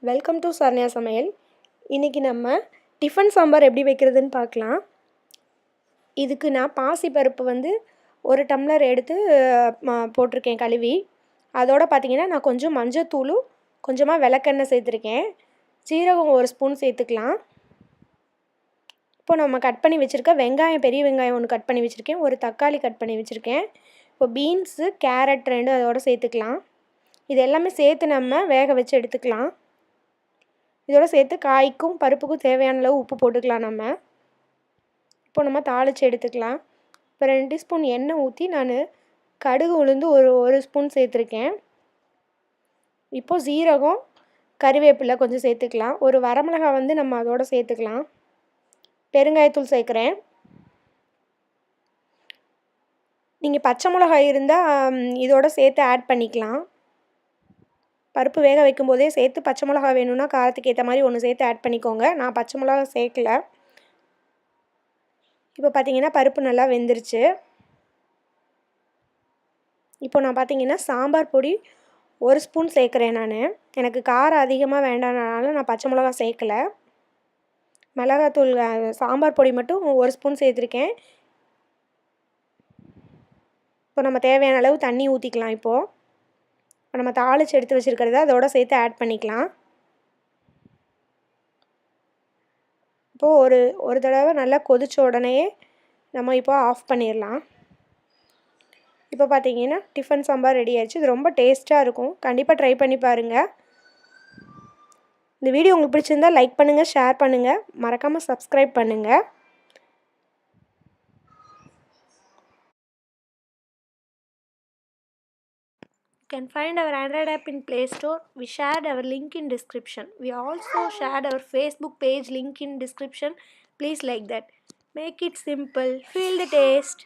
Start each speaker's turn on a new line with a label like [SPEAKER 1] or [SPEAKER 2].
[SPEAKER 1] Welcome to Saranya சமையல். இன்றைக்கி நம்ம டிஃபன் சாம்பார் எப்படி வைக்கிறதுன்னு பார்க்கலாம். இதுக்கு நான் பாசிப்பருப்பு ஒரு டம்ளர் எடுத்து போட்டிருக்கேன் கழுவி. அதோடு பார்த்திங்கன்னா நான் கொஞ்சம் மஞ்சத்தூளும் கொஞ்சமாக விளக்கெண்ணெய் சேர்த்துருக்கேன். சீரகம் ஒரு ஸ்பூன் சேர்த்துக்கலாம். இப்போ நம்ம கட் பண்ணி வச்சுருக்க வெங்காயம், பெரிய வெங்காயம் ஒன்று கட் பண்ணி வச்சுருக்கேன். ஒரு தக்காளி கட் பண்ணி வச்சுருக்கேன். இப்போ பீன்ஸு, கேரட் 2 அதோடு சேர்த்துக்கலாம். இது எல்லாமே சேர்த்து நம்ம வேக வச்சு எடுத்துக்கலாம். இதோட சேர்த்து காய்க்கும் பருப்புக்கும் தேவையான அளவு உப்பு போட்டுக்கலாம். இப்போ நம்ம தாளித்து எடுத்துக்கலாம். இப்போ 2 டீஸ்பூன் எண்ணெய் ஊற்றி நான் கடுகு உளுந்து ஒரு ஸ்பூன் சேர்த்துருக்கேன். இப்போது சீரகம், கறிவேப்பிலை கொஞ்சம் சேர்த்துக்கலாம். ஒரு வரமிளகாய் நம்ம அதோடு சேர்த்துக்கலாம். பெருங்காயத்தூள் சேர்க்குறேன். நீங்கள் பச்சை மிளகாய் இருந்தால் இதோட சேர்த்து ஆட் பண்ணிக்கலாம். பருப்பு வேக வைக்கும்போதே சேர்த்து பச்சை மிளகா வேணும்னா காரத்துக்கு ஏற்ற மாதிரி ஒன்று சேர்த்து ஆட் பண்ணிக்கோங்க. நான் பச்சை மிளகா சேர்க்கல. இப்போ பார்த்திங்கன்னா பருப்பு நல்லா வெந்துருச்சு. இப்போ நான் பார்த்திங்கன்னா சாம்பார் பொடி 1 ஸ்பூன் சேர்க்குறேன். எனக்கு காரம் அதிகமாக வேண்டாம்னால நான் பச்சை மிளகா சேர்க்கல. மிளகாத்தூள் சாம்பார் பொடி மட்டும் 1 ஸ்பூன் சேர்த்துருக்கேன். இப்போ நம்ம தேவையான அளவு தண்ணி ஊற்றிக்கலாம். இப்போது நம்ம தாளித்து எடுத்து வச்சுருக்கிறத அதோட சேர்த்து ஆட் பண்ணிக்கலாம். இப்போது ஒரு தடவை நல்லா கொதித்த உடனே நம்ம இப்போ ஆஃப் பண்ணிடலாம். இப்போ பார்த்தீங்கன்னா டிஃபன் சாம்பார் ரெடி ஆயிடுச்சு. இது ரொம்ப டேஸ்ட்டாக இருக்கும். கண்டிப்பாக ட்ரை பண்ணி பாருங்கள். இந்த வீடியோ உங்களுக்கு பிடிச்சிருந்தால் லைக் பண்ணுங்கள், ஷேர் பண்ணுங்கள், மறக்காமல் சப்ஸ்கிரைப் பண்ணுங்கள். You can find our Android app in Play Store. We shared our link in description. We also shared our Facebook page link in description. Please like that. Make it simple. Feel the taste.